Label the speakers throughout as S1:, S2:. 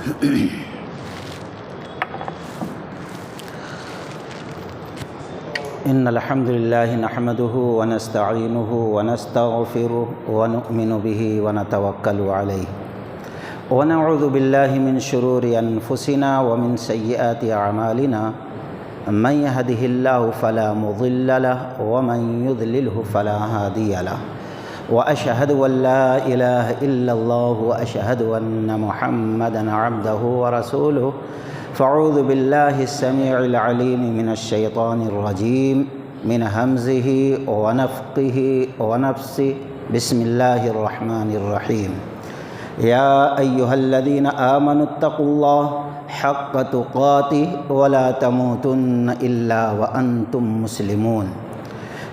S1: إن الحمد لله نحمده ونستعينه ونستغفره ونؤمن به ونتوكل عليه ونعوذ بالله من شرور أنفسنا ومن سيئات أعمالنا من يهده الله فلا مضل له ومن يضلله فلا هادي له وأشهد أن لا إله إلا الله وأشهد أن محمدا عبده ورسوله فأعوذ بالله السميع العليم من الشيطان الرجيم من همزه ونفخه ونفثه بسم الله الرحمن الرحيم يا أيها الذين آمنوا اتقوا الله حق تقاته ولا تموتن إلا وأنتم مسلمون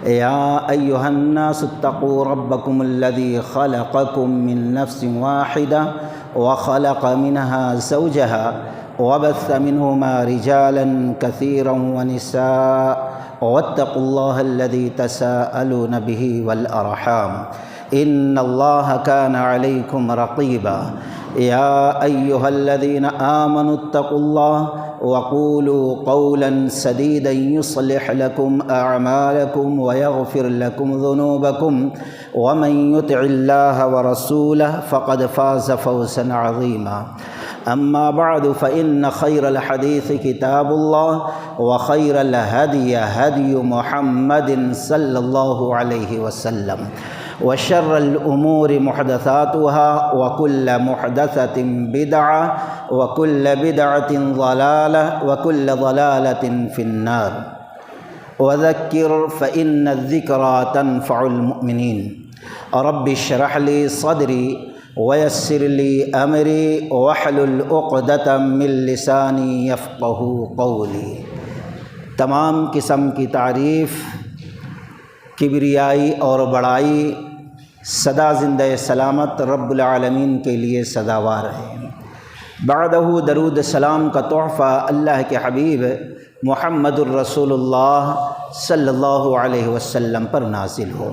S1: يا أيها الناس اتقوا ربكم الذي خلقكم من نفس واحدة وخلق منها زوجها وبث منهما رجالا كثيرا ونساء واتقوا الله الذي تساءلون به والأرحام إن الله كان عليكم رقيبا يا أيها الذين آمنوا اتقوا الله وقولوا قولا سديدا يصلح لكم أعمالكم ويغفر لكم ذنوبكم ومن يطع الله ورسوله فقد فاز فوزا عظيما أما بعد فإن خير الحديث كتاب الله وخير الهدي هدي محمد صلى الله عليه وسلم وشر الأمور محدثاتها وكل محدثة بدعة وكل بدعة ضلالة وكل ضلالة في النار وذكر فإن الذكرى تنفع المؤمنين رب اشرح لي صدري ويسر لي أمري واحلل عقدة من لساني يفقه قولي۔ تمام قسم کی تعریف، کبریائی اور بڑائی سدا زندہ سلامت رب العالمین کے لیے سزاوار ہے۔ بعدہ درود سلام کا تحفہ اللہ کے حبیب محمد الرسول اللہ صلی اللہ علیہ وسلم پر نازل ہو۔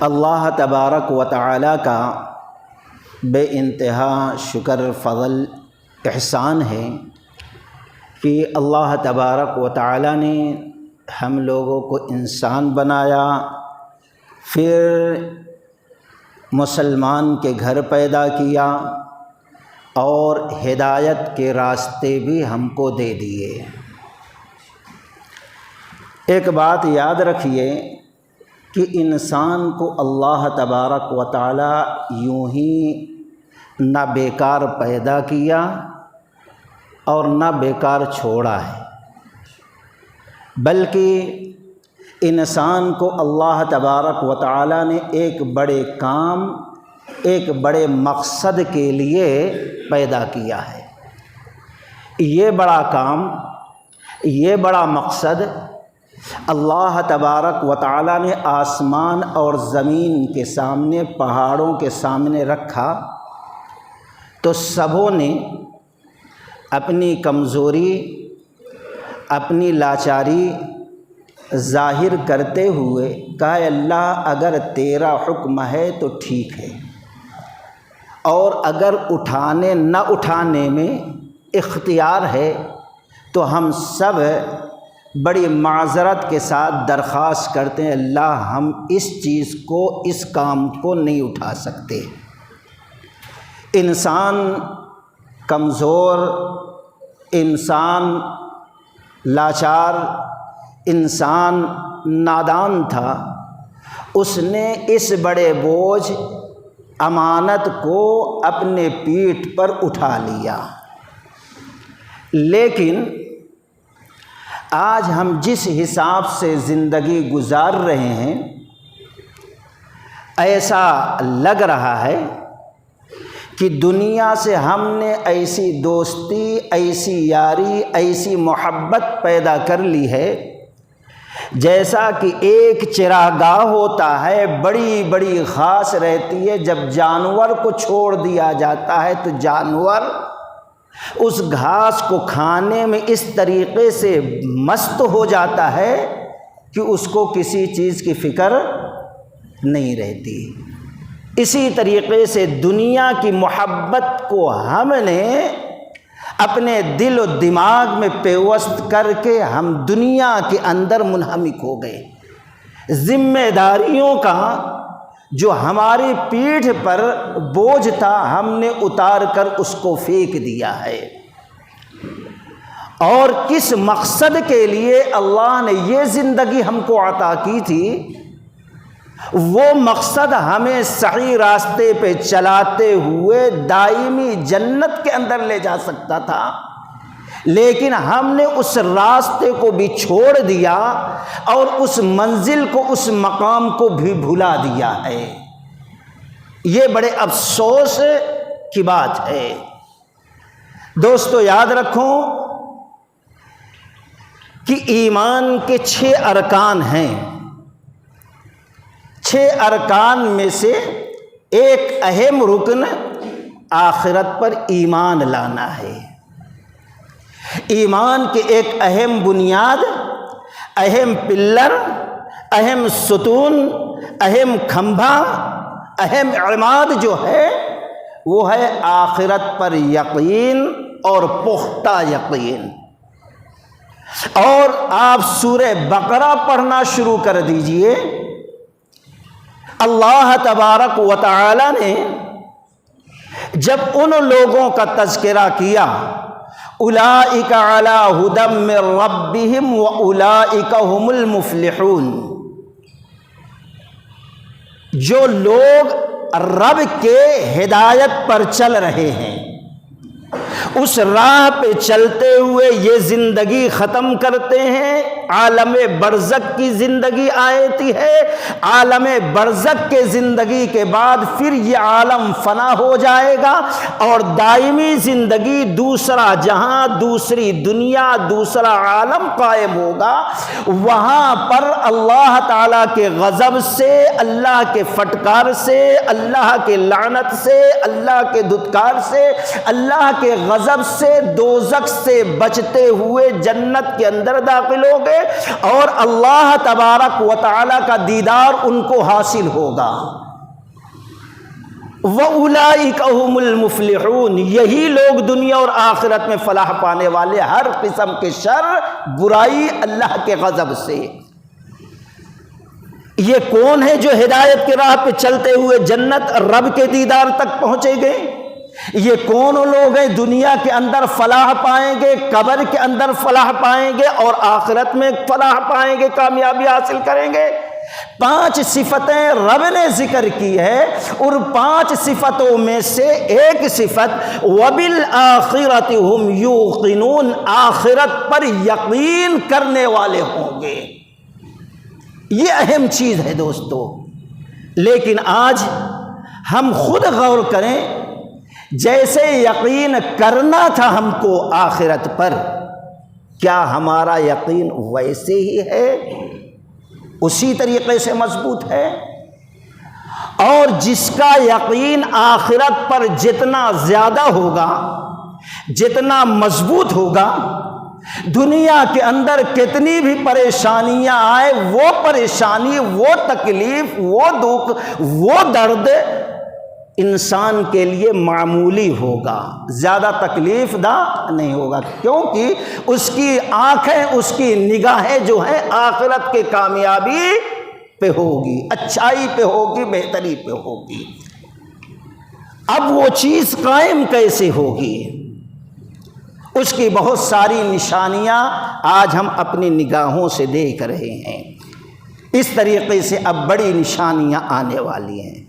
S1: اللہ تبارک و تعالی کا بے انتہا شکر فضل احسان ہے کہ اللہ تبارک و تعالی نے ہم لوگوں کو انسان بنایا، پھر مسلمان کے گھر پیدا کیا اور ہدایت کے راستے بھی ہم کو دے دیے۔ ایک بات یاد رکھیے کہ انسان کو اللہ تبارک و تعالی یوں ہی نہ بیکار پیدا کیا اور نہ بیکار چھوڑا ہے، بلکہ انسان کو اللہ تبارک و تعالی نے ایک بڑے کام، ایک بڑے مقصد کے لیے پیدا کیا ہے۔ یہ بڑا کام، یہ بڑا مقصد اللہ تبارک و تعالی نے آسمان اور زمین کے سامنے، پہاڑوں کے سامنے رکھا تو سبوں نے اپنی کمزوری، اپنی لاچاری ظاہر کرتے ہوئے کہا اللہ اگر تیرا حکم ہے تو ٹھیک ہے، اور اگر اٹھانے نہ اٹھانے میں اختیار ہے تو ہم سب بڑی معذرت کے ساتھ درخواست کرتے ہیں اللہ ہم اس چیز کو، اس کام کو نہیں اٹھا سکتے۔ انسان کمزور، انسان لاچار، انسان نادان تھا، اس نے اس بڑے بوجھ امانت کو اپنے پیٹھ پر اٹھا لیا۔ لیکن آج ہم جس حساب سے زندگی گزار رہے ہیں، ایسا لگ رہا ہے کہ دنیا سے ہم نے ایسی دوستی، ایسی یاری، ایسی محبت پیدا کر لی ہے جیسا کہ ایک چراگاہ ہوتا ہے، بڑی بڑی خاص رہتی ہے، جب جانور کو چھوڑ دیا جاتا ہے تو جانور اس گھاس کو کھانے میں اس طریقے سے مست ہو جاتا ہے کہ اس کو کسی چیز کی فکر نہیں رہتی۔ اسی طریقے سے دنیا کی محبت کو ہم نے اپنے دل و دماغ میں پیوست کر کے ہم دنیا کے اندر منہمک ہو گئے۔ ذمہ داریوں کا جو ہماری پیٹھ پر بوجھ تھا ہم نے اتار کر اس کو پھینک دیا ہے، اور کس مقصد کے لیے اللہ نے یہ زندگی ہم کو عطا کی تھی، وہ مقصد ہمیں صحیح راستے پہ چلاتے ہوئے دائمی جنت کے اندر لے جا سکتا تھا، لیکن ہم نے اس راستے کو بھی چھوڑ دیا اور اس منزل کو، اس مقام کو بھی بھلا دیا ہے۔ یہ بڑے افسوس کی بات ہے۔ دوستو یاد رکھو کہ ایمان کے 6 ارکان ہیں۔ 6 ارکان میں سے ایک اہم رکن آخرت پر ایمان لانا ہے۔ ایمان کے ایک اہم بنیاد، اہم پلر، اہم ستون، اہم کھمبا، اہم عماد جو ہے وہ ہے آخرت پر یقین اور پختہ یقین۔ اور آپ سورہ بقرہ پڑھنا شروع کر دیجئے، اللہ تبارک و تعالی نے جب ان لوگوں کا تذکرہ کیا، اولئک علی ھدی من ربہم واولئک ھم المفلحون، جو لوگ رب کے ہدایت پر چل رہے ہیں، اس راہ پہ چلتے ہوئے یہ زندگی ختم کرتے ہیں، عالم برزخ کی زندگی آتی ہے، عالم برزخ کے زندگی کے بعد پھر یہ عالم فنا ہو جائے گا اور دائمی زندگی، دوسرا جہاں، دوسری دنیا، دوسرا عالم قائم ہوگا۔ وہاں پر اللہ تعالیٰ کے غضب سے، اللہ کے پھٹکار سے، اللہ کے لعنت سے، اللہ کے دھتکار سے، اللہ کے غضب سے، دوزخ سے بچتے ہوئے جنت کے اندر داخل ہو گئے اور اللہ تبارک و تعالی کا دیدار ان کو حاصل ہوگا۔ وَأُولَئِكَ هُمُ الْمُفْلِحُونَ، یہی لوگ دنیا اور آخرت میں فلاح پانے والے، ہر قسم کے شر، برائی اللہ کے غضب سے۔ یہ کون ہے جو ہدایت کے راہ پہ چلتے ہوئے جنت، رب کے دیدار تک پہنچے گئے؟ یہ کون لوگ ہیں دنیا کے اندر فلاح پائیں گے، قبر کے اندر فلاح پائیں گے اور آخرت میں فلاح پائیں گے، کامیابی حاصل کریں گے؟ 5 صفتیں رب نے ذکر کی ہے، اور 5 صفتوں میں سے ایک صفت وَبِالْآخِرَةِ هُمْ يُوقِنُونَ، آخرت پر یقین کرنے والے ہوں گے۔ یہ اہم چیز ہے دوستو۔ لیکن آج ہم خود غور کریں، جیسے یقین کرنا تھا ہم کو آخرت پر، کیا ہمارا یقین ویسے ہی ہے، اسی طریقے سے مضبوط ہے؟ اور جس کا یقین آخرت پر جتنا زیادہ ہوگا، جتنا مضبوط ہوگا، دنیا کے اندر کتنی بھی پریشانیاں آئے، وہ پریشانی، وہ تکلیف، وہ دکھ، وہ درد انسان کے لیے معمولی ہوگا، زیادہ تکلیف دہ نہیں ہوگا، کیونکہ اس کی آنکھیں، اس کی نگاہیں جو ہیں آخرت کے کامیابی پہ ہوگی، اچھائی پہ ہوگی، بہتری پہ ہوگی۔ اب وہ چیز قائم کیسے ہوگی؟ اس کی بہت ساری نشانیاں آج ہم اپنی نگاہوں سے دیکھ رہے ہیں۔ اس طریقے سے اب بڑی نشانیاں آنے والی ہیں۔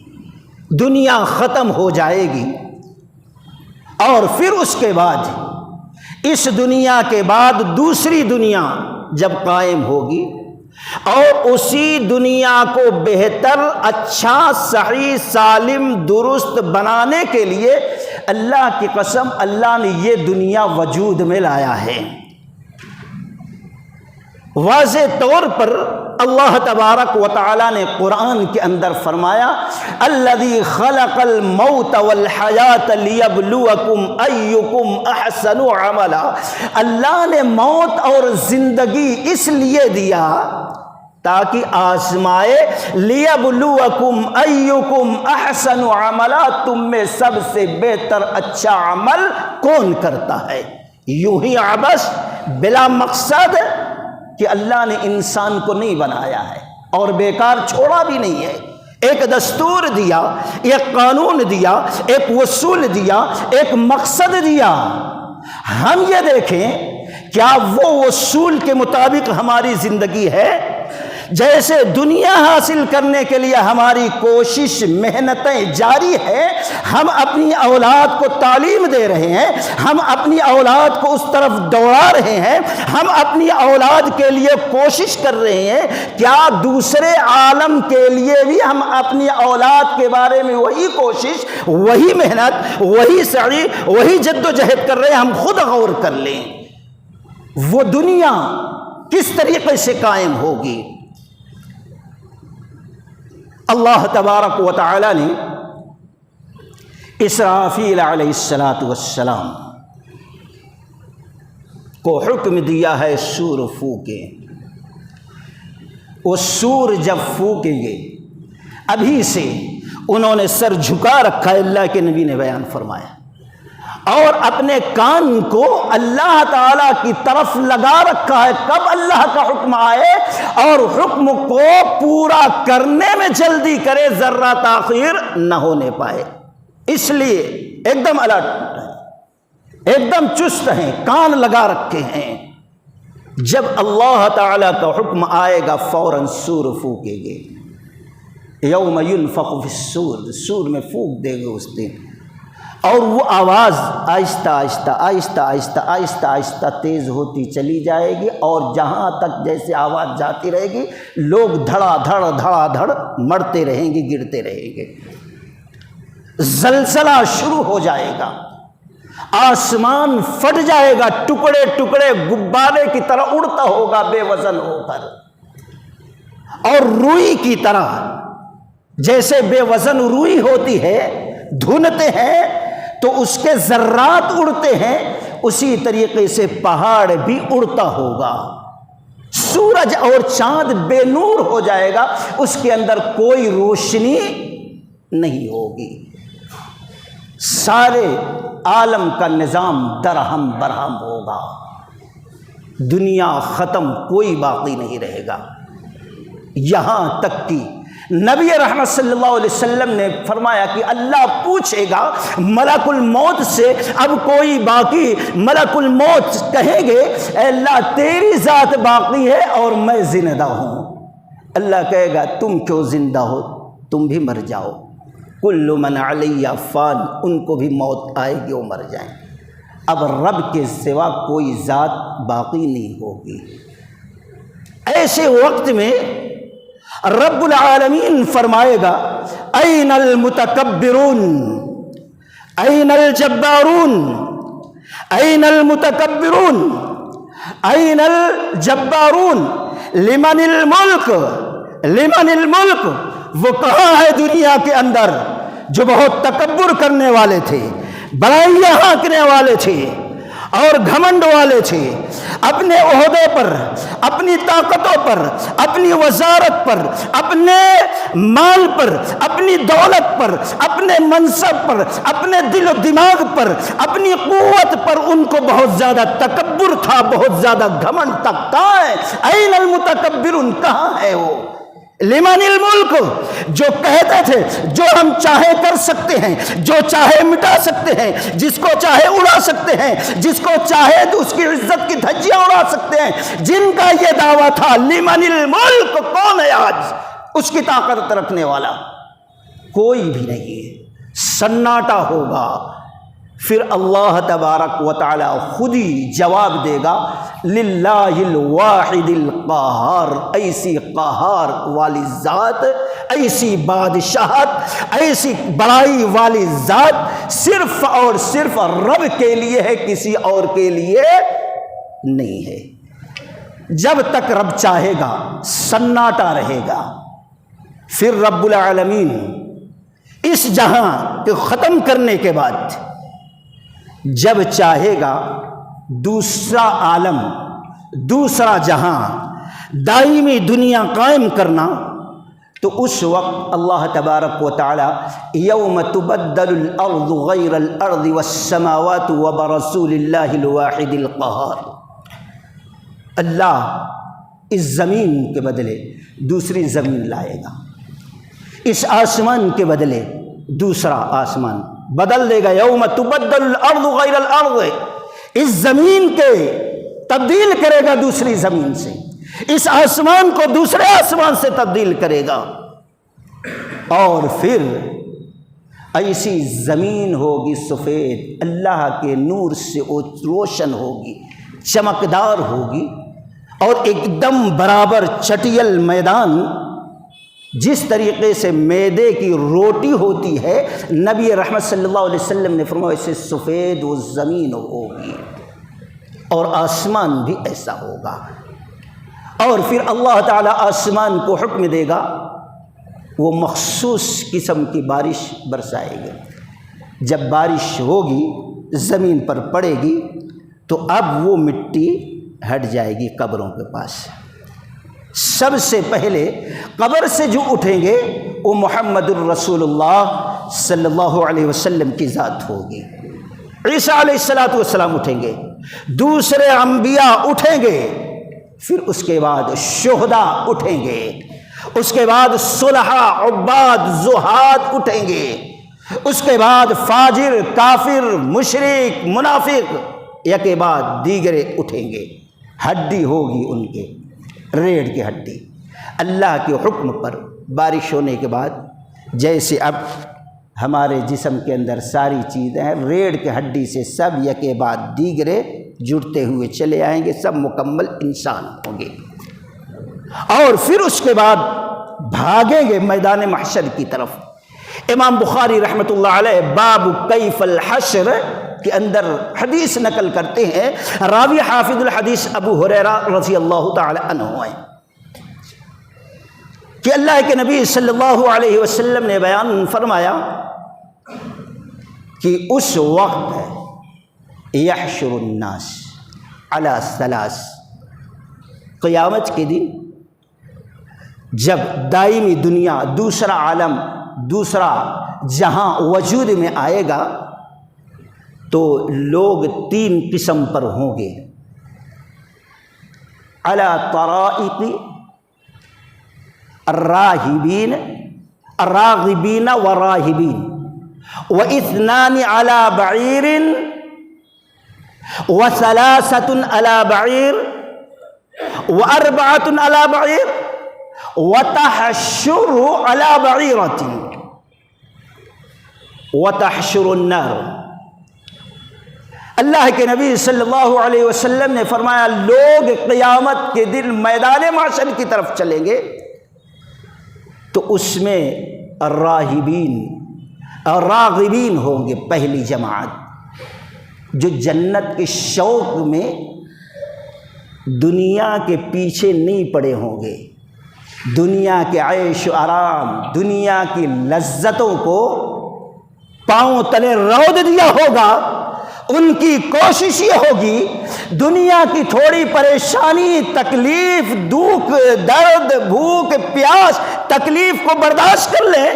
S1: دنیا ختم ہو جائے گی اور پھر اس کے بعد، اس دنیا کے بعد دوسری دنیا جب قائم ہوگی، اور اسی دنیا کو بہتر، اچھا، صحیح، سالم، درست بنانے کے لیے اللہ کی قسم اللہ نے یہ دنیا وجود میں لایا ہے۔ واضح طور پر اللہ تبارک و تعالی نے قرآن کے اندر فرمایا، الذی خلق الموت والحیات لیبلوکم ایکم احسن عملا، اللہ نے موت اور زندگی اس لیے دیا تاکہ آزمائے، لیبلوکم ایکم احسن عملا، تم میں سب سے بہتر اچھا عمل کون کرتا ہے۔ یوں ہی عبث بلا مقصد کہ اللہ نے انسان کو نہیں بنایا ہے اور بیکار چھوڑا بھی نہیں ہے۔ ایک دستور دیا، ایک قانون دیا، ایک اصول دیا، ایک مقصد دیا۔ ہم یہ دیکھیں کیا وہ اصول کے مطابق ہماری زندگی ہے؟ جیسے دنیا حاصل کرنے کے لیے ہماری کوشش محنتیں جاری ہیں، ہم اپنی اولاد کو تعلیم دے رہے ہیں، ہم اپنی اولاد کو اس طرف دوڑا رہے ہیں، ہم اپنی اولاد کے لیے کوشش کر رہے ہیں، کیا دوسرے عالم کے لیے بھی ہم اپنی اولاد کے بارے میں وہی کوشش، وہی محنت، وہی سعی، وہی جد و جہد کر رہے ہیں؟ ہم خود غور کر لیں، وہ دنیا کس طریقے سے قائم ہوگی؟ اللہ تبارک و تعالی نے اسرافیل علیہ السلام کو حکم دیا ہے سور پھونکے۔ وہ سور جب پھونکیں گے، ابھی سے انہوں نے سر جھکا رکھا ہے، اللہ کے نبی نے بیان فرمایا، اور اپنے کان کو اللہ تعالیٰ کی طرف لگا رکھا ہے، کب اللہ کا حکم آئے اور حکم کو پورا کرنے میں جلدی کرے، ذرہ تاخیر نہ ہونے پائے۔ اس لیے ایک دم الرٹ ہیں، ایک دم چست ہیں، کان لگا رکھے ہیں۔ جب اللہ تعالیٰ کا حکم آئے گا فوراً سور پھونکے گے۔ یوم ینفخ فی الصور، سور میں پھونک دے گے اس دن، اور وہ آواز آہستہ آہستہ آہستہ آہستہ آہستہ آہستہ تیز ہوتی چلی جائے گی، اور جہاں تک جیسے آواز جاتی رہے گی لوگ دھڑا دھڑ مرتے رہیں گے، گرتے رہیں گے۔ زلزلہ شروع ہو جائے گا، آسمان پھٹ جائے گا، ٹکڑے ٹکڑے غبارے کی طرح اڑتا ہوگا بے وزن ہو کر، اور روئی کی طرح جیسے بے وزن روئی ہوتی ہے، دھنتے ہیں تو اس کے ذرات اڑتے ہیں، اسی طریقے سے پہاڑ بھی اڑتا ہوگا۔ سورج اور چاند بے نور ہو جائے گا، اس کے اندر کوئی روشنی نہیں ہوگی، سارے عالم کا نظام درہم برہم ہوگا، دنیا ختم، کوئی باقی نہیں رہے گا۔ یہاں تک کہ نبی رحمت صلی اللہ علیہ وسلم نے فرمایا کہ اللہ پوچھے گا ملک الموت سے، اب کوئی باقی؟ ملک الموت کہیں گے اے اللہ تیری ذات باقی ہے اور میں زندہ ہوں۔ اللہ کہے گا تم کیوں زندہ ہو، تم بھی مر جاؤ، کل من علیہ فان، ان کو بھی موت آئے گی، وہ مر جائیں۔ اب رب کے سوا کوئی ذات باقی نہیں ہوگی۔ ایسے وقت میں رب العالمین فرمائے گا این المتکبرون، این الجبارون، این المتکبرون، این الجبارون، لمن الملک، لمن الملک۔ وہ کہاں ہے دنیا کے اندر جو بہت تکبر کرنے والے تھے، برائیاں ہانکنے والے تھے اور گھمنڈ والے تھے، اپنے عہدے پر، اپنی طاقتوں پر، اپنی وزارت پر، اپنے مال پر، اپنی دولت پر، اپنے منصب پر، اپنے دل و دماغ پر، اپنی قوت پر ان کو بہت زیادہ تکبر تھا، بہت زیادہ گھمنڈ تھا۔ کہاں ہے؟ این المتکبرون، کہاں ہے وہ؟ لمن الملک، جو کہتے تھے جو ہم چاہے کر سکتے ہیں، جو چاہے مٹا سکتے ہیں، جس کو چاہے اڑا سکتے ہیں، جس کو چاہے اس کی عزت کی دھجیاں اڑا سکتے ہیں، جن کا یہ دعویٰ تھا لمن الملک، کون ہے آج اس کی طاقت رکھنے والا؟ کوئی بھی نہیں ہے، سناٹا ہوگا۔ پھر اللہ تبارک و تعالی خود ہی جواب دے گا للہ الواحد القہار، ایسی قہار والی ذات، ایسی بادشاہت، ایسی بڑائی والی ذات صرف اور صرف رب کے لیے ہے، کسی اور کے لیے نہیں ہے۔ جب تک رب چاہے گا سناٹا رہے گا، پھر رب العالمین اس جہاں کو ختم کرنے کے بعد جب چاہے گا دوسرا عالم، دوسرا جہاں، دائمی دنیا قائم کرنا، تو اس وقت اللہ تبارک و تعالی یوم تبدل الارض غیر الارض والسماوات وبرسول اللہ الواحد القہار، اللہ اس زمین کے بدلے دوسری زمین لائے گا، اس آسمان کے بدلے دوسرا آسمان بدل دے گا۔ یوم تبدل الارض غیر الارض، اس زمین کے تبدیل کرے گا دوسری زمین سے، اس آسمان کو دوسرے آسمان سے تبدیل کرے گا، اور پھر ایسی زمین ہوگی سفید، اللہ کے نور سے روشن ہوگی، چمکدار ہوگی، اور ایک دم برابر چٹیل میدان، جس طریقے سے میدے کی روٹی ہوتی ہے، نبی رحمت صلی اللہ علیہ وسلم نے فرمایا اسے سفید وہ زمین ہوگی، اور آسمان بھی ایسا ہوگا۔ اور پھر اللہ تعالیٰ آسمان کو حکم دے گا، وہ مخصوص قسم کی بارش برسائے گا۔ جب بارش ہوگی زمین پر پڑے گی تو اب وہ مٹی ہٹ جائے گی قبروں کے پاس۔ سب سے پہلے قبر سے جو اٹھیں گے وہ محمد الرسول اللہ صلی اللہ علیہ وسلم کی ذات ہوگی۔ عیسیٰ علیہ السلام اٹھیں گے، دوسرے انبیاء اٹھیں گے، پھر اس کے بعد شہداء اٹھیں گے، اس کے بعد صلحاء، عباد، زہاد اٹھیں گے، اس کے بعد فاجر، کافر، مشرک، منافق، یکے بعد دیگرے اٹھیں گے۔ ہڈی ہوگی ان کے، ریڑھ کی ہڈی۔ اللہ کے حکم پر بارش ہونے کے بعد، جیسے اب ہمارے جسم کے اندر ساری چیزیں ہیں، ریڑھ کی ہڈی سے سب یکے بعد دیگرے جڑتے ہوئے چلے آئیں گے، سب مکمل انسان ہوں گے، اور پھر اس کے بعد بھاگیں گے میدان محشر کی طرف۔ امام بخاری رحمۃ اللہ علیہ باب کیف الحشر کے اندر حدیث نقل کرتے ہیں، راوی حافظ الحدیث ابو ہریرہ رضی اللہ تعالی عنہ ہیں، کہ اللہ کے نبی صلی اللہ علیہ وسلم نے بیان فرمایا کہ اس وقت یحشر الناس علی ثلاث، قیامت کے دن جب دائمی دنیا، دوسرا عالم، دوسرا جہاں وجود میں آئے گا، تو لوگ تین قسم پر ہوں گے، علی طرائق الراہبین، الراغبین وراہبین، واثنان علی بعیر، وثلاثۃ علی بعیر، واربعۃ علی بعیر، وتحشر علی بعیرۃ، وتحشر النار۔ اللہ کے نبی صلی اللہ علیہ وسلم نے فرمایا لوگ قیامت کے دن میدان محشر کی طرف چلیں گے تو اس میں الراہبین اور راغبین ہوں گے، پہلی جماعت جو جنت کے شوق میں دنیا کے پیچھے نہیں پڑے ہوں گے، دنیا کے عیش و آرام، دنیا کی لذتوں کو پاؤں تلے رود دیا ہوگا۔ ان کی کوشش یہ ہوگی دنیا کی تھوڑی پریشانی، تکلیف، دکھ، درد، بھوک، پیاس، تکلیف کو برداشت کر لیں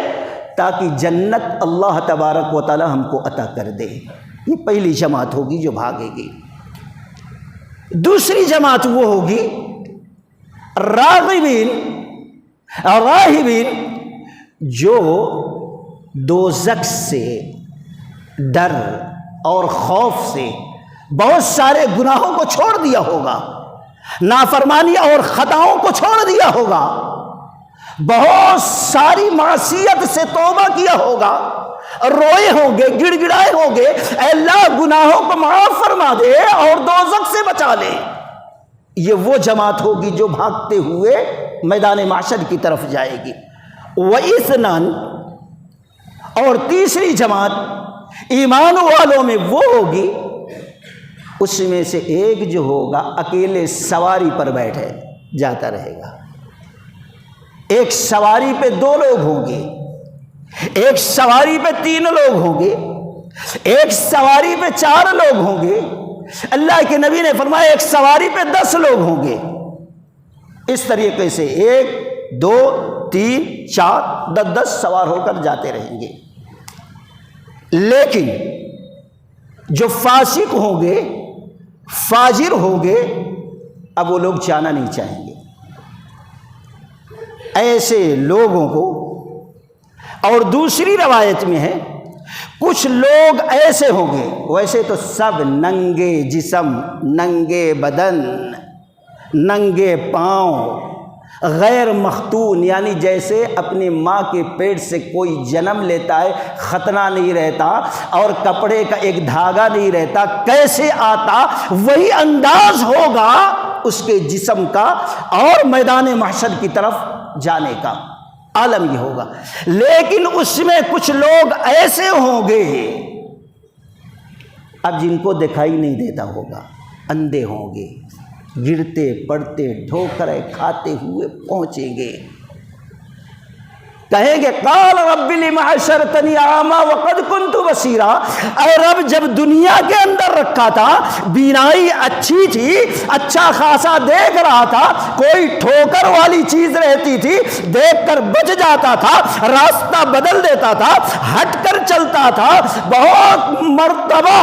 S1: تاکہ جنت اللہ تبارک و تعالی ہم کو عطا کر دے۔ یہ پہلی جماعت ہوگی جو بھاگے گی۔ دوسری جماعت وہ ہوگی راغبین اور راہبین، جو دوزخ سے ڈر اور خوف سے بہت سارے گناہوں کو چھوڑ دیا ہوگا، نافرمانی اور خطاؤں کو چھوڑ دیا ہوگا، بہت ساری معصیت سے توبہ کیا ہوگا، روئے ہوں گے، گڑ گڑائے ہوں گے، اے اللہ گناہوں کو معاف فرما دے اور دوزخ سے بچا لے۔ یہ وہ جماعت ہوگی جو بھاگتے ہوئے میدان محشر کی طرف جائے گی۔ وَإِثْنَانِ، اور تیسری جماعت ایمان والوں میں وہ ہوگی، اس میں سے ایک جو ہوگا اکیلے سواری پر بیٹھے جاتا رہے گا، ایک سواری پہ دو لوگ ہوں گے، ایک سواری پہ تین لوگ ہوں گے، ایک سواری پہ چار لوگ ہوں گے، اللہ کے نبی نے فرمایا ایک سواری پہ 10 لوگ ہوں گے۔ اس طریقے سے 1 2 3 4 10 سوار ہو کر جاتے رہیں گے۔ لیکن جو فاسق ہوں گے، فاجر ہوں گے، اب وہ لوگ جانا نہیں چاہیں گے۔ ایسے لوگوں کو، اور دوسری روایت میں ہے کچھ لوگ ایسے ہوں گے، ویسے تو سب ننگے جسم، ننگے بدن، ننگے پاؤں، غیر مختون، یعنی جیسے اپنی ماں کے پیٹ سے کوئی جنم لیتا ہے، ختنہ نہیں رہتا اور کپڑے کا ایک دھاگا نہیں رہتا، کیسے آتا وہی انداز ہوگا اس کے جسم کا اور میدان محشر کی طرف جانے کا عالم یہ ہوگا۔ لیکن اس میں کچھ لوگ ایسے ہوں گے اب جن کو دکھائی نہیں دیتا ہوگا، اندھے ہوں گے، گرتے پڑتے ٹھوکریں کھاتے ہوئے پہنچیں گے، کہیں گے قال رب لم حشرتنی اعمی وقد کنت بصیرا، اے رب جب دنیا کے اندر رکھا تھا بینائی اچھی تھی، اچھا خاصا دیکھ رہا تھا، کوئی ٹھوکر والی چیز رہتی تھی دیکھ کر بچ جاتا تھا، راستہ بدل دیتا تھا، ہٹ کر چلتا تھا، بہت مرتبہ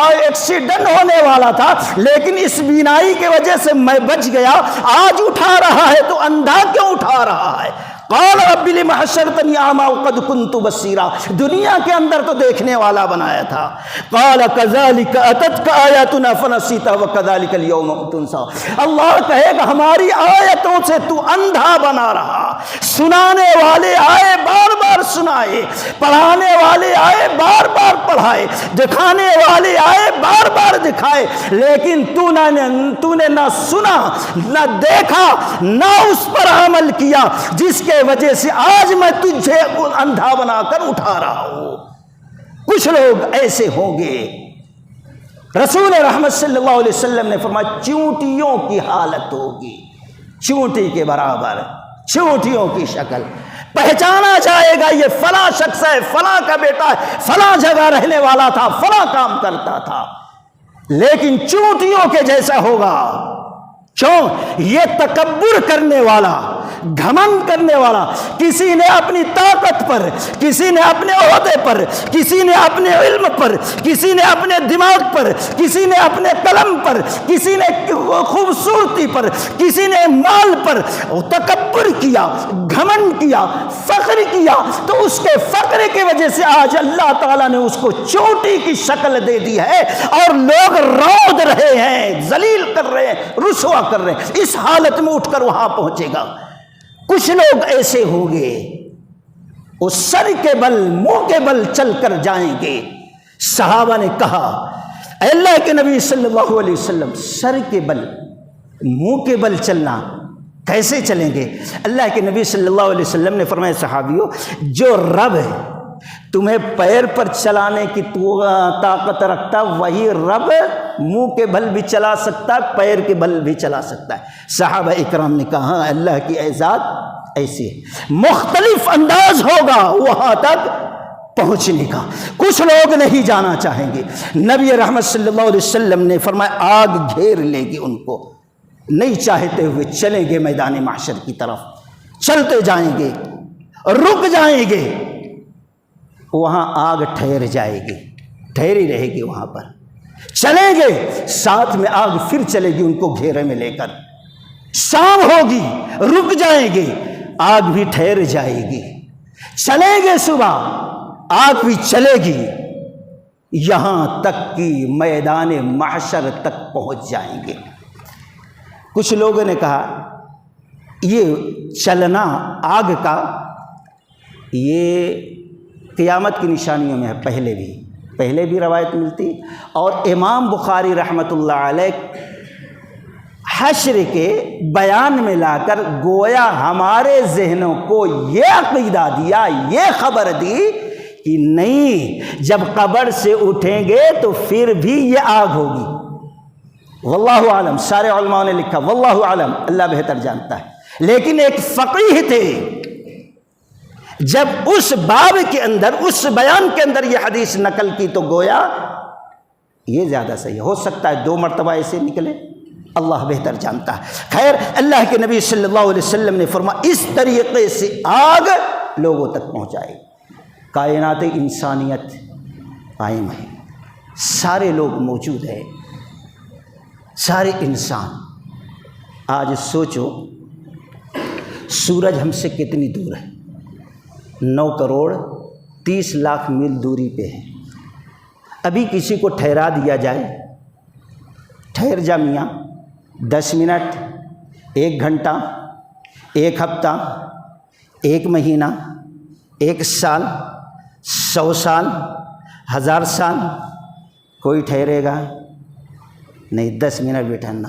S1: ایکسیڈنٹ ہونے والا تھا، لیکن اس بینائی کی وجہ سے میں بچ گیا، آج اٹھا رہا ہے تو اندھا کیوں اٹھا رہا ہے؟ قال رب لم حشرتنی اعمی وقد کنت بصیرا، دنیا کے اندر تو دیکھنے والا بنایا تھا۔ قال کذالک اتتک آیاتنا فنسیتها وکذالک اليوم تنسیٰ، اللہ کہے گا ہماری آیتوں سے تو اندھا بنا رہا، سنانے والے آئے بار بار سنائے، پڑھانے والے آئے بار بار پڑھائے، دکھانے والے آئے بار بار دکھائے، لیکن تو نے نہ سنا نہ دیکھا نہ اس پر عمل کیا، جس کے وجہ سے آج میں تجھے اندھا بنا کر اٹھا رہا ہوں۔ کچھ لوگ ایسے ہوں گے، رسول رحمت صلی اللہ علیہ وسلم نے فرمایا چونٹیوں کی حالت ہوگی، چونٹی کے برابر، چونٹیوں کی شکل، پہچانا جائے گا یہ فلاں شخص ہے، فلاں کا بیٹا ہے، فلاں جگہ رہنے والا تھا، فلاں کام کرتا تھا، لیکن چونٹیوں کے جیسا ہوگا۔ کیوں؟ یہ تکبر کرنے والا، گھمنڈ کرنے والا، کسی نے اپنی طاقت پر، کسی نے اپنے عہدے پر، کسی نے اپنے علم پر، کسی نے اپنے دماغ پر، کسی نے اپنے قلم پر، کسی نے خوبصورتی پر، کسی نے مال پر تکبر کیا، گھمنڈ کیا، فخر کیا، تو اس کے فخر کی وجہ سے آج اللہ تعالیٰ نے اس کو چوٹی کی شکل دے دی ہے اور لوگ رود رہے ہیں، ذلیل کر رہے ہیں، رسوا کر رہے ہیں، اس حالت میں اٹھ کر وہاں پہنچے گا۔ کچھ لوگ ایسے ہوں گے وہ سر کے بل، منہ کے بل چل کر جائیں گے۔ صحابہ نے کہا اے اللہ کے نبی صلی اللہ علیہ وسلم، سر کے بل، منہ کے بل چلنا کیسے چلیں گے؟ اللہ کے نبی صلی اللہ علیہ وسلم نے فرمایا صحابیوں، جو رب ہے تمہیں پیر پر چلانے کی طاقت رکھتا، وہی رب منہ کے بل بھی چلا سکتا ہے، پیر کے بل بھی چلا سکتا ہے۔ صحابہ اکرام نے کہا ہاں اللہ کی ذات ایسی ہے، مختلف انداز ہوگا وہاں تک پہنچنے کا۔ کچھ لوگ نہیں جانا چاہیں گے، نبی رحمت صلی اللہ علیہ وسلم نے فرمایا آگ گھیر لے گی ان کو، نہیں چاہتے ہوئے چلیں گے میدان محشر کی طرف، چلتے جائیں گے، رک جائیں گے، وہاں آگ ٹھہر جائے گی، ٹھہری رہے گی وہاں پر، چلیں گے ساتھ میں آگ پھر چلے گی ان کو گھیرے میں لے کر، شام ہوگی رک جائیں گے، آگ بھی ٹھہر جائے گی، چلیں گے صبح آگ بھی چلے گی، یہاں تک کہ میدان محشر تک پہنچ جائیں گے۔ کچھ لوگوں نے کہا یہ چلنا آگ کا یہ قیامت کی نشانیوں میں ہے، پہلے بھی روایت ملتی، اور امام بخاری رحمۃ اللہ علیہ حشر کے بیان میں لا کر گویا ہمارے ذہنوں کو یہ عقیدہ دیا، یہ خبر دی کہ نہیں، جب قبر سے اٹھیں گے تو پھر بھی یہ آگ ہوگی۔ واللہ عالم، سارے علماء نے لکھا واللہ عالم، اللہ بہتر جانتا ہے، لیکن ایک فقیہ تھے، جب اس باب کے اندر، اس بیان کے اندر یہ حدیث نقل کی تو گویا یہ زیادہ صحیح ہو سکتا ہے 2 مرتبہ ایسے نکلے، اللہ بہتر جانتا ہے۔ خیر، اللہ کے نبی صلی اللہ علیہ وسلم نے فرمایا اس طریقے سے آگ لوگوں تک پہنچائے۔ کائنات انسانیت قائم ہے، سارے لوگ موجود ہیں، سارے انسان۔ آج سوچو سورج ہم سے کتنی دور ہے؟ 9 کروڑ 30 لاکھ میل دوری پہ ہے۔ ابھی کسی کو ٹھہرا دیا جائے، ٹھہر جا میاں 10 منٹ، 1 گھنٹہ، 1 ہفتہ، 1 مہینہ، 1 سال، 100 سال، 1000 سال، کوئی ٹھہرے گا نہیں؟ 10 منٹ بھی ٹھہرنا۔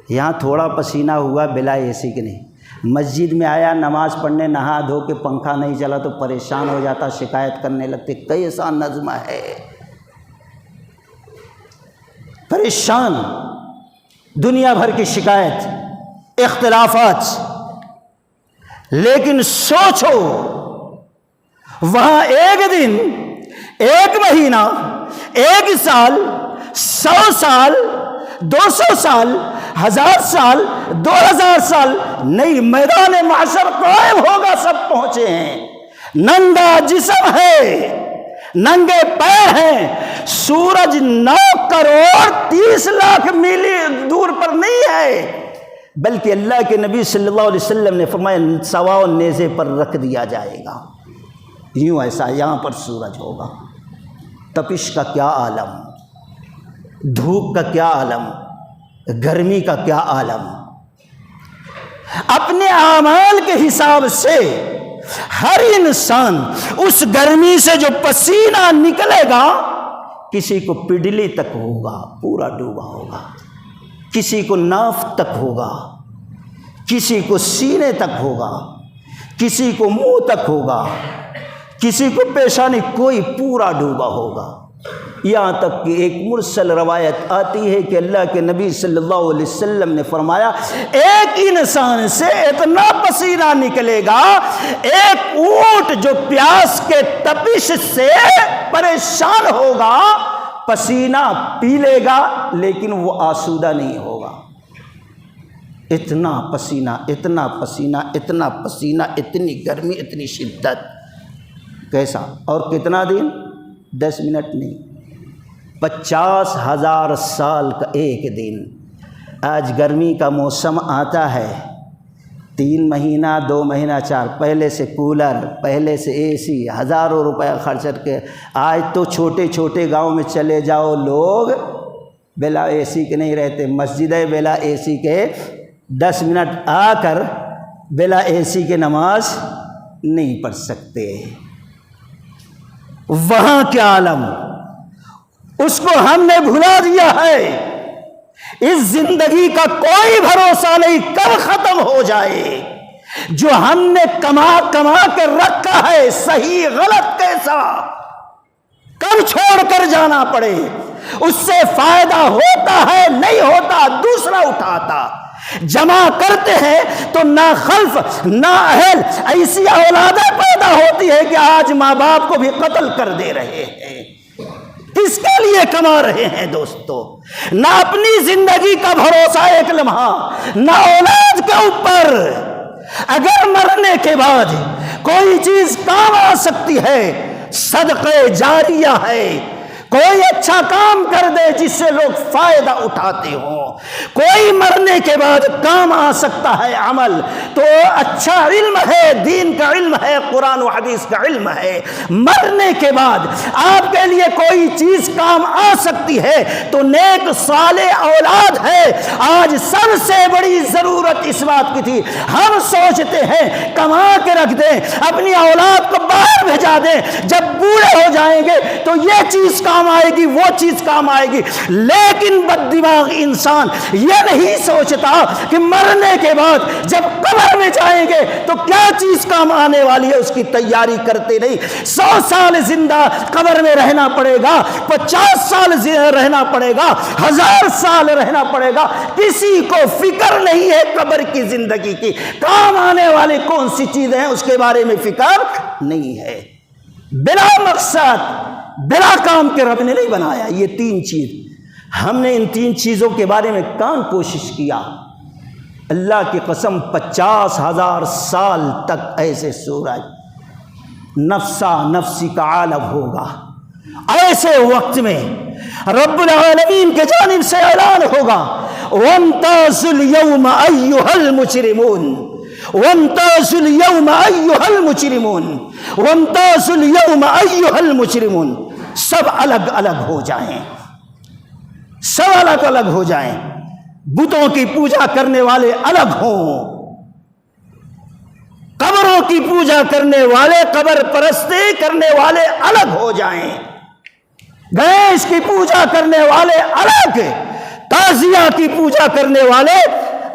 S1: یہاں تھوڑا پسینہ ہوا بلا اے سی کے نہیں۔ مسجد میں آیا نماز پڑھنے، نہا دھو کے پنکھا نہیں چلا تو پریشان ہو جاتا، شکایت کرنے لگتے کیسا نظم ہے، پریشان، دنیا بھر کی شکایت، اختلافات۔ لیکن سوچو وہاں 1 دن، 1 مہینہ، 1 سال، 100 سال، 200 سال، 1000 سال، 2000 سال نہیں، میدان محشر قائم ہوگا، سب پہنچے ہیں، ننگا جسم ہے، ننگے پیر ہیں۔ سورج 9 کروڑ 30 لاکھ میل دور پر نہیں ہے، بلکہ اللہ کے نبی صلی اللہ علیہ وسلم نے فرمایا سوا نیزے پر رکھ دیا جائے گا، یوں ایسا یہاں پر سورج ہوگا۔ تپش کا کیا عالم، دھوپ کا کیا عالم، گرمی کا کیا عالم۔ اپنے اعمال کے حساب سے ہر انسان اس گرمی سے جو پسینہ نکلے گا، کسی کو پڈلی تک ہوگا، پورا ڈوبا ہوگا، کسی کو ناف تک ہوگا، کسی کو سینے تک ہوگا، کسی کو منہ تک ہوگا، کسی کو پیشانی، کوئی پورا ڈوبا ہوگا۔ یہاں تک کہ ایک مرسل روایت آتی ہے کہ اللہ کے نبی صلی اللہ علیہ وسلم نے فرمایا ایک انسان سے اتنا پسینہ نکلے گا، ایک اونٹ جو پیاس کے تپش سے پریشان ہوگا پسینہ پی لے گا لیکن وہ آسودہ نہیں ہوگا۔ اتنا پسینہ، اتنا پسینہ، اتنا پسینہ، اتنی گرمی، اتنی شدت، کیسا؟ اور کتنا دن؟ 10 منٹ نہیں، 50,000 سال کا ایک دن۔ آج گرمی کا موسم آتا ہے، 3 مہینہ، 2 مہینہ، 4، پہلے سے کولر، پہلے سے اے سی، ہزاروں روپے خرچ کر کے، آج تو چھوٹے چھوٹے گاؤں میں چلے جاؤ، لوگ بلا اے سی کے نہیں رہتے، مسجدیں بلا اے سی کے 10 منٹ آ کر بلا اے سی کے نماز نہیں پڑھ سکتے۔ وہاں کیا عالم، اس کو ہم نے بھلا دیا ہے۔ اس زندگی کا کوئی بھروسہ نہیں کب ختم ہو جائے۔ جو ہم نے کما کے رکھا ہے، صحیح غلط کیسا، کب چھوڑ کر جانا پڑے، اس سے فائدہ ہوتا ہے نہیں ہوتا دوسرا اٹھاتا۔ جمع کرتے ہیں تو نہ خلف نہ اہل، ایسی اولادیں پیدا ہوتی ہے کہ آج ماں باپ کو بھی قتل کر دے رہے ہیں۔ کس کے لیے کما رہے ہیں دوستو؟ نہ اپنی زندگی کا بھروسہ ایک لمحہ، نہ اولاد کے اوپر۔ اگر مرنے کے بعد کوئی چیز کام آ سکتی ہے، صدقہ جاریہ ہے، کوئی اچھا کام کر دے جس سے لوگ فائدہ اٹھاتے ہوں، کوئی مرنے کے بعد کام آ سکتا ہے عمل، تو اچھا علم ہے، دین کا علم ہے، قرآن و حدیث کا علم ہے۔ مرنے کے بعد آپ کے لیے کوئی چیز کام آ سکتی ہے تو نیک صالح اولاد ہے۔ آج سب سے بڑی ضرورت اس بات کی تھی، ہم سوچتے ہیں کما کے رکھ دیں، اپنی اولاد کو باہر بھیجا دیں، جب بوڑھے ہو جائیں گے تو یہ چیز کام آئے گی، وہ چیز کام آئے گی۔ لیکن بد دماغ انسان یہ نہیں سوچتا کہ مرنے کے بعد جب قبر میں جائیں گے تو کیا چیز کام آنے والی ہے، اس کی تیاری کرتے نہیں۔ 100 سال زندہ قبر میں رہنا پڑے گا، 50 سال رہنا پڑے گا، 1000 سال رہنا پڑے گا، کسی کو فکر نہیں ہے قبر کی زندگی کی، کام آنے والی کون سی چیزیں ہیں اس کے بارے میں فکر نہیں ہے۔ بلا مقصد بلا کام کے رب نے نہیں بنایا یہ 3 چیز، ہم نے ان 3 چیزوں کے بارے میں کان کوشش کیا، اللہ کی قسم 50,000 سال تک ایسے سورج نفسا نفسی کا عالم ہوگا۔ ایسے وقت میں رب العالمین کے جانب سے اعلان ہوگا وَامْتَازُوا الْيَوْمَ أَيُّهَا الْمُجْرِمُونَ وَامْتَازُوا الْيَوْمَ أَيُّهَا الْمُجْرِمُونَ وَامْتَازُوا الْيَوْمَ أَيُّهَا الْمُجْرِمُونَ۔ سب الگ الگ ہو جائیں، سب الگ الگ ہو جائیں، بتوں کی پوجا کرنے والے الگ ہوں، قبروں کی پوجا کرنے والے، قبر پرستی کرنے والے الگ ہو جائیں، گنیش کی پوجا کرنے والے الگ، تازیہ کی پوجا کرنے والے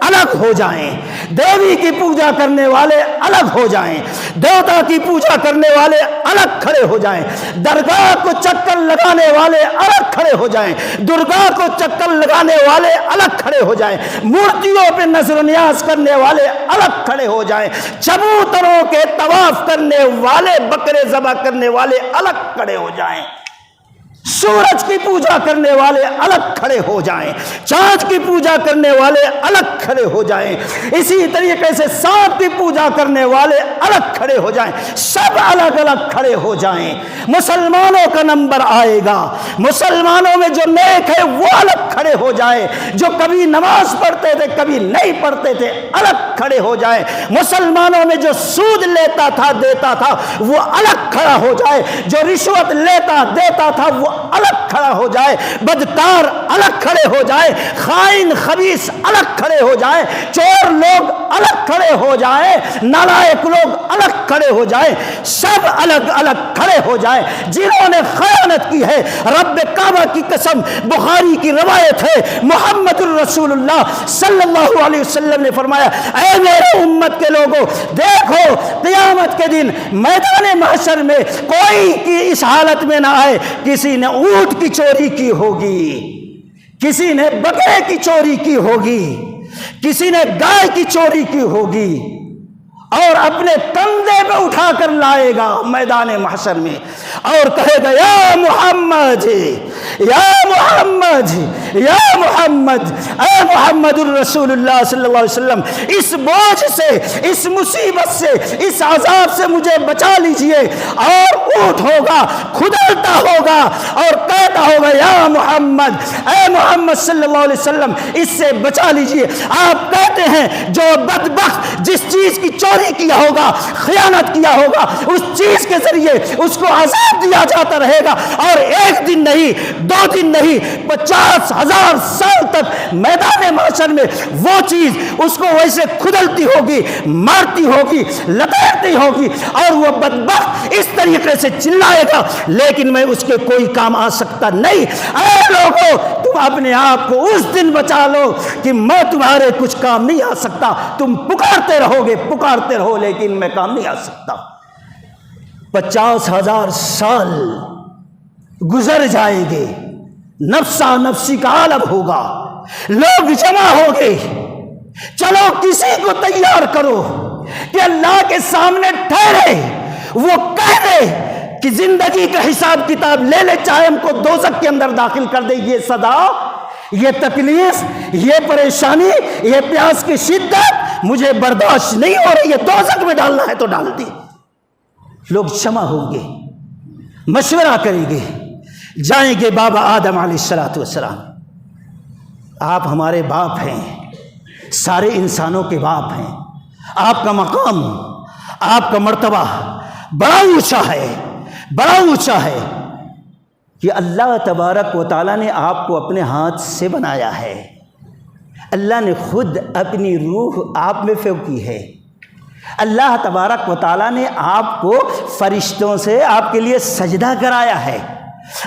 S1: الگ ہو جائیں، دیوی کی پوجا کرنے والے الگ ہو جائیں، دیوتا کی پوجا کرنے والے الگ کھڑے ہو جائیں، درگاہ کو چکر لگانے والے الگ کھڑے ہو جائیں، درگاہ کو چکر لگانے والے الگ کھڑے ہو جائیں، مورتیوں پہ نظر و نیاز کرنے والے الگ کھڑے ہو جائیں، چبوتروں کے طواف کرنے والے، بکرے ذبح کرنے والے الگ کھڑے ہو جائیں، سورج کی پوجا کرنے والے الگ کھڑے ہو جائیں، چاند کی پوجا کرنے والے الگ کھڑے ہو جائیں، اسی طریقے سے سانپ کی پوجا کرنے والے الگ کھڑے ہو جائیں، سب الگ الگ کھڑے ہو جائیں۔ مسلمانوں کا نمبر آئے گا، مسلمانوں میں جو نیک ہے وہ الگ کھڑے ہو جائے، جو کبھی نماز پڑھتے تھے کبھی نہیں پڑھتے تھے الگ کھڑے ہو جائے، مسلمانوں میں جو سود لیتا تھا دیتا تھا وہ الگ کھڑا ہو جائے، جو رشوت لیتا دیتا تھا وہ الگ کھڑا ہو جائے، بدکار الگ کھڑے ہو جائے، خائن خبیث الگ کھڑے ہو جائے، چور لوگ الگ کھڑے ہو جائے، نالائق لوگ الگ کھڑے ہو جائے، سب الگ الگ کھڑے ہو جائے۔ جنہوں نے خیانت کی ہے، رب کعبہ کی قسم، بخاری کی روایت ہے، محمد الرسول اللہ صلی اللہ علیہ وسلم نے فرمایا اے میرے امت کے لوگوں، دیکھو قیامت کے دن میدان محشر میں کوئی کی اس حالت میں نہ آئے، کسی نے اونٹ کی چوری کی ہوگی، کسی نے بکرے کی چوری کی ہوگی، کسی نے گائے کی چوری کی ہوگی، اور اپنے کندھے پہ اٹھا کر لائے گا میدان محشر میں اور کہے گا یا محمد یا محمد یا محمد، اے محمد الرسول اللہ صلی اللہ علیہ وسلم، اس بوجھ سے، اس مصیبت سے، اس عذاب سے مجھے بچا لیجئے، اور اونٹ ہوگا، کھدلتا ہوگا اور کہتا ہوگا یا محمد، اے محمد صلی اللہ علیہ وسلم اس سے بچا لیجئے۔ آپ کہتے ہیں جو بدبخت جس چیز کی چوری کیا ہوگا، خیانت کیا ہوگا، اس چیز کے ذریعے اس کو عذاب دیا جاتا رہے گا، اور ایک دن نہیں، 2 دن نہیں، 50,000 سال تک میدان محشر میں وہ چیز اس کو ویسے کھدلتی ہوگی، مارتی ہوگی، لپیٹتی ہوگی، اور وہ بدبخت اس طریقے سے چلائے گا لیکن میں اس کے کوئی کام آ سکتا نہیں۔ اے لوگوں، تم اپنے آپ کو اس دن بچا لو کہ میں تمہارے کچھ کام نہیں آ سکتا، تم پکارتے رہو گے، پکارتے رہو لیکن میں کام نہیں آ سکتا۔ 50,000 سال گزر جائیں گے، نفسا نفسی کا عالم ہوگا، لوگ جمع ہوں گے، چلو کسی کو تیار کرو کہ اللہ کے سامنے ٹھہرے، وہ کہہ دے کہ زندگی کا حساب کتاب لے لے، چاہے ہم کو دوزخ کے اندر داخل کر دے، یہ صدا، یہ تکلیف، یہ پریشانی، یہ پیاس کی شدت مجھے برداشت نہیں ہو رہی ہے، دوزخ میں ڈالنا ہے تو ڈال دی۔ لوگ جمع ہوں گے، مشورہ کریں گے، جائیں گے بابا آدم علیہ السلام، آپ ہمارے باپ ہیں، سارے انسانوں کے باپ ہیں، آپ کا مقام، آپ کا مرتبہ بڑا اونچا ہے، بڑا اونچا ہے کہ اللہ تبارک و تعالیٰ نے آپ کو اپنے ہاتھ سے بنایا ہے، اللہ نے خود اپنی روح آپ میں پھونکی ہے، اللہ تبارک و تعالیٰ نے آپ کو فرشتوں سے آپ کے لیے سجدہ کرایا ہے،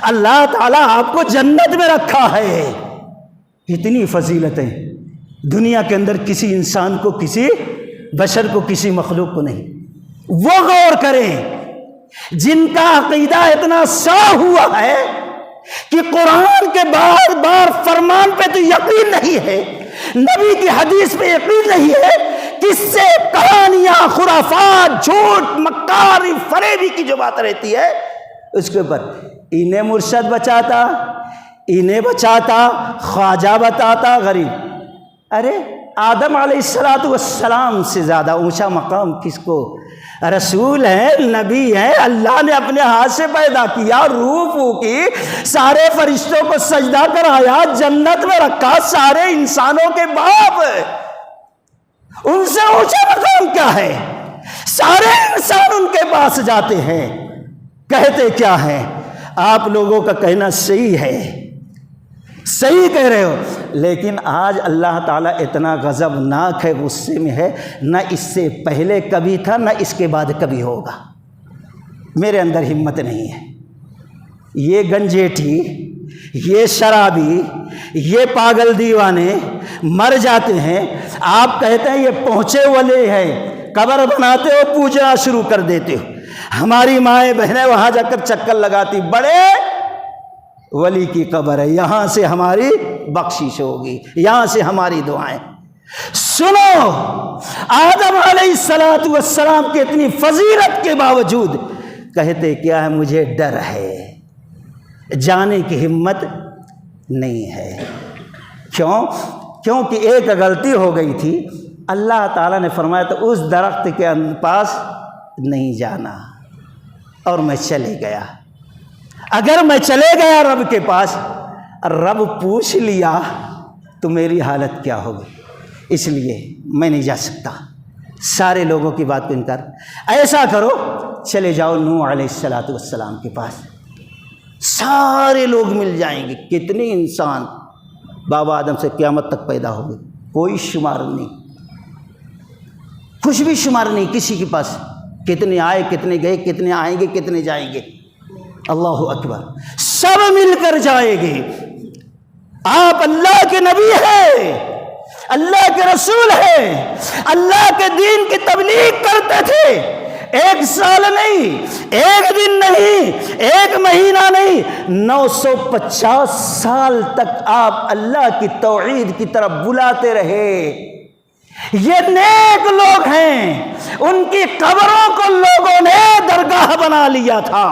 S1: اللہ تعالیٰ آپ کو جنت میں رکھا ہے۔ اتنی فضیلتیں دنیا کے اندر کسی انسان کو، کسی بشر کو، کسی مخلوق کو نہیں۔ وہ غور کریں جن کا عقیدہ اتنا صاف ہوا ہے کہ قرآن کے بار بار فرمان پہ تو یقین نہیں ہے، نبی کی حدیث پہ یقین نہیں ہے، کس سے کہانیاں، خرافات، جھوٹ، مکاری، فریبی کی جو بات رہتی ہے اس کے اوپر انہیں مرشد بچاتا، انہیں بچاتا، خواجہ بتاتا، غریب۔ ارے آدم علیہ السلام سے زیادہ اونچا مقام کس کو؟ رسول ہیں، نبی ہیں، اللہ نے اپنے ہاتھ سے پیدا کیا، روح پھونکی، سارے فرشتوں کو سجدہ کرایا، جنت میں رکھا، سارے انسانوں کے باپ، ان سے اونچا مقام کیا ہے؟ سارے انسان ان کے پاس جاتے ہیں، کہتے کیا ہیں؟ آپ لوگوں کا کہنا صحیح ہے، صحیح کہہ رہے ہو، لیکن آج اللہ تعالیٰ اتنا غضبناک ہے، غصے میں ہے، نہ اس سے پہلے کبھی تھا، نہ اس کے بعد کبھی ہوگا۔ میرے اندر ہمت نہیں ہے۔ یہ گنجیٹھی، یہ شرابی، یہ پاگل دیوانے مر جاتے ہیں، آپ کہتے ہیں یہ پہنچے والے ہیں، قبر بناتے ہو، پوجنا شروع کر دیتے ہو۔ ہماری مائیں بہنیں وہاں جا کر چکر لگاتی، بڑے ولی کی قبر ہے، یہاں سے ہماری بخشش ہوگی، یہاں سے ہماری دعائیں۔ سنو، آدم علیہ السلام کی اتنی فضیلت کے باوجود کہتے کیا ہے؟ مجھے ڈر ہے، جانے کی ہمت نہیں ہے۔ کیوں؟ کیونکہ ایک غلطی ہو گئی تھی، اللہ تعالیٰ نے فرمایا تو اس درخت کے پاس نہیں جانا، اور میں چلے گیا۔ اگر میں چلے گیا رب کے پاس، رب پوچھ لیا تو میری حالت کیا ہوگی؟ اس لیے میں نہیں جا سکتا۔ سارے لوگوں کی بات کو انکار۔ ایسا کرو، چلے جاؤ نوح علیہ السلام کے پاس، سارے لوگ مل جائیں گے۔ کتنے انسان بابا آدم سے قیامت تک پیدا ہو گئے، کوئی شمار نہیں، کچھ بھی شمار نہیں کسی کے پاس، کتنے آئے، کتنے گئے، کتنے آئیں گے، کتنے جائیں گے۔ اللہ اکبر، سب مل کر جائیں گے۔ آپ اللہ کے نبی ہیں، اللہ کے رسول ہیں، اللہ کے دین کی تبلیغ کرتے تھے، 1 سال نہیں، 1 دن نہیں، 1 مہینہ نہیں، 950 سال تک آپ اللہ کی توحید کی طرف بلاتے رہے۔ یہ نیک لوگ ہیں، ان کی قبروں کو لوگوں نے درگاہ بنا لیا تھا،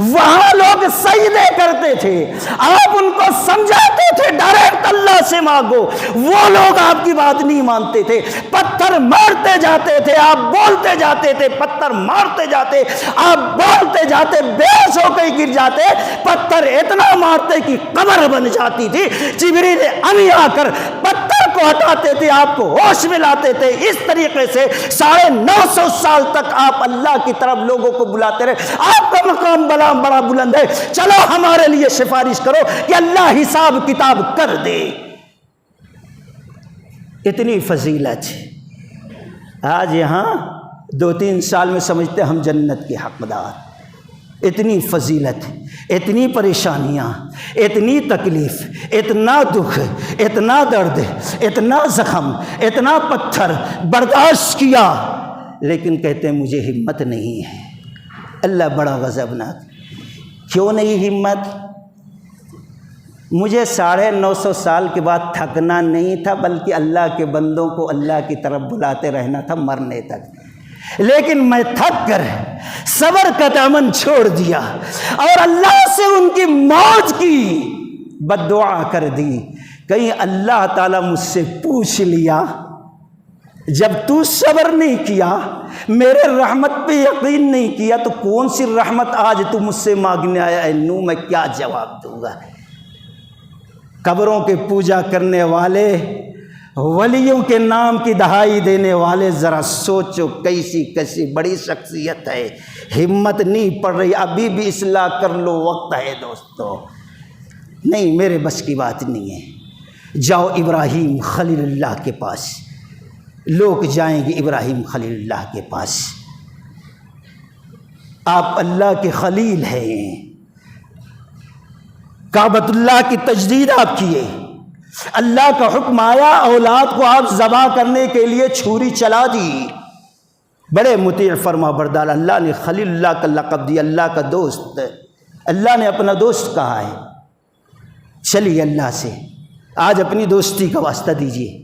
S1: وہاں لوگ سجدے کرتے تھے، آپ ان کو سمجھاتے تھے ڈائریکٹ اللہ سے مانگو، وہ لوگ آپ کی بات نہیں مانتے تھے، پتھر مارتے جاتے تھے، آپ بولتے جاتے تھے، پتھر مارتے جاتے، آپ بولتے جاتے، بے ہوش ہو کے گر جاتے، پتھر اتنا مارتے کہ قبر بن جاتی تھی۔ جبریل امی آ کر پتھر کو ہٹاتے تھے، آپ کو ہوش میں لاتے تھے۔ اس طریقے سے 950 سال تک آپ اللہ کی طرف لوگوں کو بلاتے رہے۔ آپ کا مقام بڑا بلند ہے، چلو ہمارے لیے سفارش کرو کہ اللہ حساب کتاب کر دے۔ اتنی فضیلت، آج یہاں 2-3 سال میں سمجھتے ہم جنت کے حقدار۔ اتنی فضیلت، اتنی پریشانیاں، اتنی تکلیف، اتنا دکھ، اتنا درد، اتنا زخم، اتنا پتھر برداشت کیا، لیکن کہتے ہیں مجھے ہمت نہیں ہے۔ اللہ بڑا غضبناک۔ کیوں نہیں ہمت؟ مجھے 950 سال کے بعد تھکنا نہیں تھا، بلکہ اللہ کے بندوں کو اللہ کی طرف بلاتے رہنا تھا مرنے تک، لیکن میں تھک کر صبر کا دامن چھوڑ دیا اور اللہ سے ان کی موت کی بد دعا کر دی۔ کہیں اللہ تعالیٰ مجھ سے پوچھ لیا، جب تو صبر نہیں کیا، میرے رحمت پہ یقین نہیں کیا، تو کون سی رحمت آج تو مجھ سے مانگنے آیا ہے؟ نو میں کیا جواب دوں گا؟ قبروں کے پوجا کرنے والے، ولیوں کے نام کی دہائی دینے والے، ذرا سوچو کیسی بڑی شخصیت ہے۔ ہمت نہیں پڑ رہی، ابھی بھی اصلاح کر لو، وقت ہے دوستو۔ نہیں، میرے بس کی بات نہیں ہے۔ جاؤ ابراہیم خلیل اللہ کے پاس، لوگ جائیں گے ابراہیم خلیل اللہ کے پاس۔ آپ اللہ کے خلیل ہیں، کعبۃ اللہ کی تجدید آپ کیے، اللہ کا حکم آیا، اولاد کو آپ ذبح کرنے کے لیے چھری چلا دی، بڑے مطیع فرما بردار۔ اللہ نے خلیل اللہ کا لقب دیا، اللہ کا دوست، اللہ نے اپنا دوست کہا ہے۔ چلیے اللہ سے آج اپنی دوستی کا واسطہ دیجیے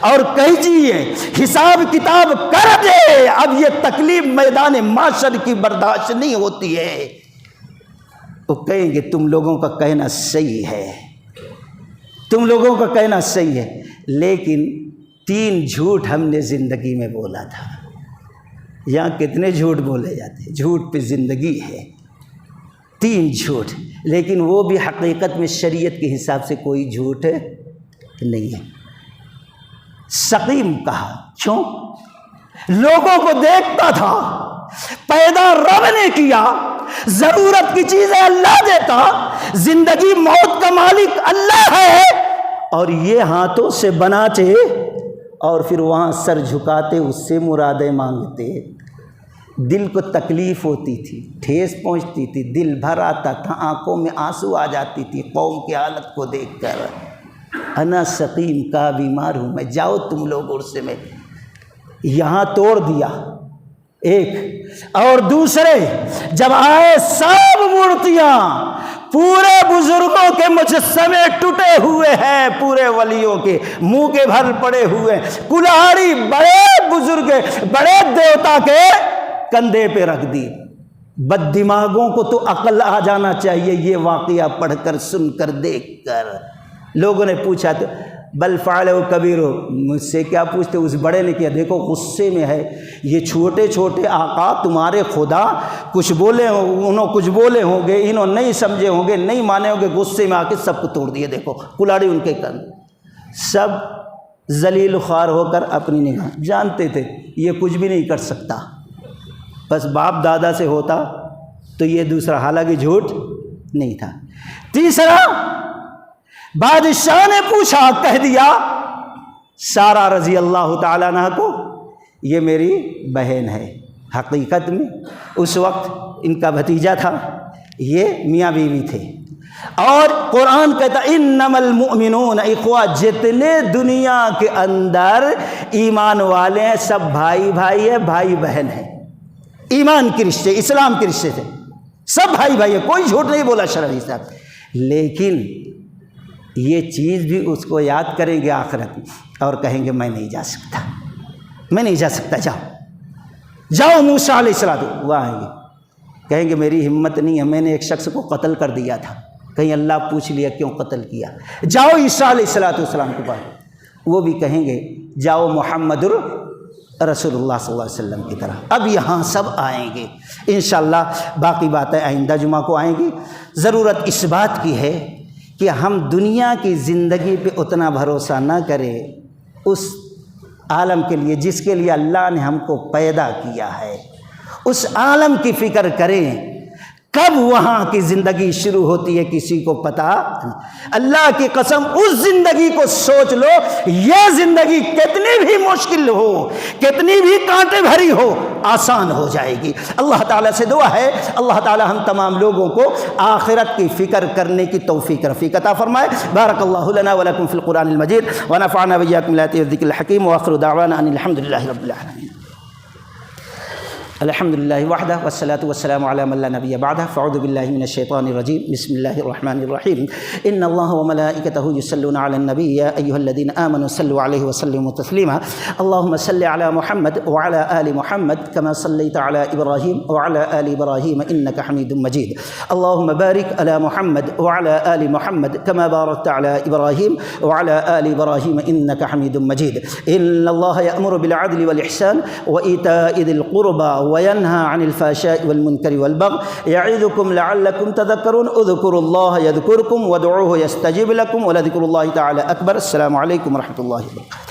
S1: اور کہیے حساب کتاب کر دے، اب یہ تکلیف میدان معاشر کی برداشت نہیں ہوتی ہے۔ وہ کہیں گے تم لوگوں کا کہنا صحیح ہے، تم لوگوں کا کہنا صحیح ہے، لیکن 3 جھوٹ ہم نے زندگی میں بولا تھا۔ یہاں کتنے جھوٹ بولے جاتے ہیں، جھوٹ پہ زندگی ہے، 3 جھوٹ، لیکن وہ بھی حقیقت میں شریعت کے حساب سے کوئی جھوٹ نہیں ہے۔ سقیم کہا، کیوں؟ لوگوں کو دیکھتا تھا، پیدا رب نے کیا، ضرورت کی چیزیں اللہ دیتا، زندگی موت کا مالک اللہ ہے، اور یہ ہاتھوں سے بناتے اور پھر وہاں سر جھکاتے، اس سے مرادیں مانگتے۔ دل کو تکلیف ہوتی تھی، ٹھیس پہنچتی تھی، دل بھر آتا تھا، آنکھوں میں آنسو آ جاتی تھی قوم کی حالت کو دیکھ کر۔ انا سقیم کا بیمار ہوں میں، جاؤ تم لوگ عرصے میں۔ یہاں توڑ دیا ایک، اور دوسرے جب آئے سب مورتیاں، پورے بزرگوں کے مجسمے ٹوٹے ہوئے ہیں، پورے ولیوں کے منہ کے بھر پڑے ہوئے، کلاڑی بڑے بزرگ بڑے دیوتا کے کندھے پہ رکھ دی۔ بد دماغوں کو تو عقل آ جانا چاہیے یہ واقعہ پڑھ کر، سن کر، دیکھ کر۔ لوگوں نے پوچھا تو بل فعلہ کبیرہ، مجھ سے کیا پوچھتے، اس بڑے نے کیا۔ دیکھو غصے میں ہے، یہ چھوٹے چھوٹے آقا تمہارے خدا کچھ بولے ہوں، انہوں کچھ بولے ہوں گے، انہوں نہیں سمجھے ہوں گے، نہیں مانے ہوں گے، غصے میں آ کے سب کو توڑ دیے۔ دیکھو کلاڑی ان کے کن، سب ذلیل خوار ہو کر اپنی نگاہ، جانتے تھے یہ کچھ بھی نہیں کر سکتا، بس باپ دادا سے ہوتا تو یہ دوسرا، حالانکہ جھوٹ نہیں تھا۔ تیسرا، بادشاہ نے پوچھا، کہہ دیا سارہ رضی اللہ تعالیٰ عنہ کو یہ میری بہن ہے۔ حقیقت میں اس وقت ان کا بھتیجا تھا، یہ میاں بیوی تھے۔ اور قرآن کہتا انما المؤمنون اخوہ، جتنے دنیا کے اندر ایمان والے ہیں سب بھائی بھائی ہیں، بھائی بہن ہیں، ایمان کے رشتے، اسلام کے رشتے تھے، سب بھائی بھائی ہیں، کوئی جھوٹ نہیں بولا شرعی صاحب۔ لیکن یہ چیز بھی اس کو یاد کریں گے آخرت میں، اور کہیں گے میں نہیں جا سکتا، میں نہیں جا سکتا، جاؤ موسیٰ علیہ السلام، وہ آئیں گے کہیں گے میری ہمت نہیں ہے، میں نے ایک شخص کو قتل کر دیا تھا، کہیں اللہ پوچھ لیا کیوں قتل کیا، جاؤ عیسیٰ علیہ السلام کے پاس، وہ بھی کہیں گے جاؤ محمد رسول اللہ صلی اللہ علیہ وسلم کی طرح۔ اب یہاں سب آئیں گے انشاءاللہ، باقی باتیں آئندہ جمعہ کو آئیں گی۔ ضرورت اس بات کی ہے کہ ہم دنیا کی زندگی پہ اتنا بھروسہ نہ کریں، اس عالم کے لیے جس کے لیے اللہ نے ہم کو پیدا کیا ہے، اس عالم کی فکر کریں۔ کب وہاں کی زندگی شروع ہوتی ہے کسی کو پتہ نہیں۔ اللہ کی قسم اس زندگی کو سوچ لو، یہ زندگی کتنی بھی مشکل ہو، کتنی بھی کانٹے بھری ہو، آسان ہو جائے گی۔ اللہ تعالیٰ سے دعا ہے اللہ تعالیٰ ہم تمام لوگوں کو آخرت کی فکر کرنے کی توفیق رفیق عطا فرمائے۔ بارک اللہ لنا ولکم فی القرآن المجید ونفعنا وإياكم بالآيات والذکر الحکیم، وآخر دعوانا ان الحمد للہ رب العالمین۔ الحمد للہ وحدہ والصلاة والسلام علی من لا نبی بعدہ، فاعوذ باللہ من الشیطان الرجیم، بسم اللہ الرحمن الرحیم۔ ان اللہ وملائکتہ یصلون علی النبی یا ایہا الذین آمنوا صلوا علیہ وسلموا تسلیما۔ اللہم صل علی محمد وعلی آل محمد کما صلیت علی ابراہیم وعلی آل ابراہیم انک حمید مجید۔ اللہم بارک علی محمد وعلی آل محمد کما بارکت علی ابراہیم وعلی آل ابراہیم انک حمید مجید۔ ان اللہ یأمر بالعدل والإحسان وإیتاء ذی القربى وينهى عن الفحشاء والمنكر والبغي يعظكم لعلكم تذكرون اذكروا الله يذكركم وادعوه يستجب لكم ولذكر الله تعالى أكبر۔ السلام عليكم ورحمة الله وبركاته۔